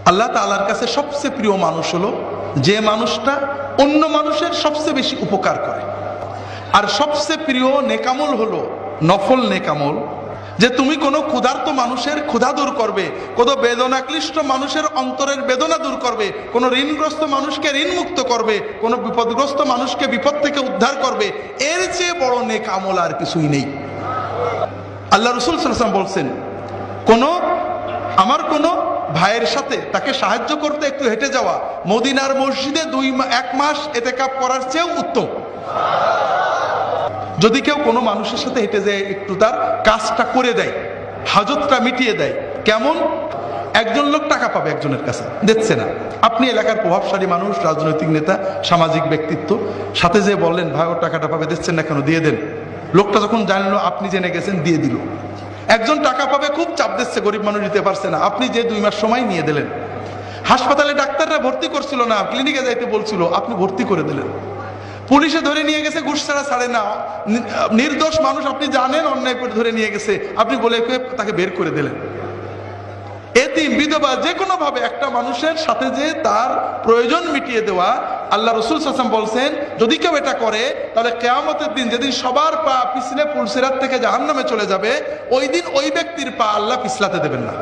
আল্লাহ তাআলার কাছে সবচেয়ে প্রিয় মানুষ হলো যে মানুষটা অন্য মানুষের সবচেয়ে বেশি উপকার করে। আর সবচেয়ে প্রিয় নেকামল হলো নফল নেকামল, যে তুমি কোনো ক্ষুধার্ত মানুষের ক্ষুধা দূর করবে, কোনো বেদনাক্লিষ্ট মানুষের অন্তরের বেদনা দূর করবে, কোনো ঋণগ্রস্ত মানুষকে ঋণ মুক্ত করবে, কোনো বিপদগ্রস্ত মানুষকে বিপদ থেকে উদ্ধার করবে। এর চেয়ে বড় নেকামল আর কিছুই নেই। আল্লাহ রাসূল সাল্লাল্লাহু আলাইহি ওয়াসাল্লাম বলছেন, আমার কোনো ভাইয়ের সাথে তাকে সাহায্য করতে একটু হেঁটে যাওয়া মদিনার মসজিদে 1 মাস ইতিকাফ করার চেয়েও উত্তম। যদি কেউ কোনো মানুষের সাথে হেঁটে যায়, একটু তার কাজটা করে দেয়, হাজতটা মিটিয়ে দেয়। কেমন? একজন লোক টাকা পাবে একজনের কাছে, দিচ্ছে না, আপনি এলাকার প্রভাবশালী মানুষ, রাজনৈতিক নেতা, সামাজিক ব্যক্তিত্ব, সাথে যে বললেন ভাই ওর টাকাটা পাবে, দিচ্ছেন না কেন, দিয়ে দেন। লোকটা যখন জানলো আপনি জেনে গেছেন, দিয়ে দিল। একজন টাকা পাবে, খুব চাপ দিচ্ছে, গরিব মানুষ দিতে পারছে না, আপনি যে 2 মাস সময় নিয়ে দিলেন। হাসপাতালে ডাক্তাররা ভর্তি করছিল না, ক্লিনিকে যাইতে বলছিল, আপনি ভর্তি করে দিলেন। পুলিশে ধরে নিয়ে গেছে, ঘুষ ছাড়া ছাড়ে না, নির্দোষ মানুষ আপনি জানেন অন্যায় করে ধরে নিয়ে গেছে, আপনি বলে তাকে বের করে দিলেন। এতিম, বিধবা, যে কোনো ভাবে একটা মানুষের সাথে যে তার প্রয়োজন মিটিয়ে দেওয়া, আল্লাহ রাসূল সাল্লাল্লাহু আলাইহি ওয়াসাল্লাম বলছেন যদি কেউ এটা করে তাহলে কিয়ামতের দিন যেদিন সবার পা পিছলে পুলসিরাত থেকে জাহান্নামে চলে যাবে, ওই দিন ওই ব্যক্তির পা আল্লাহ পিছলাতে দেবেন না।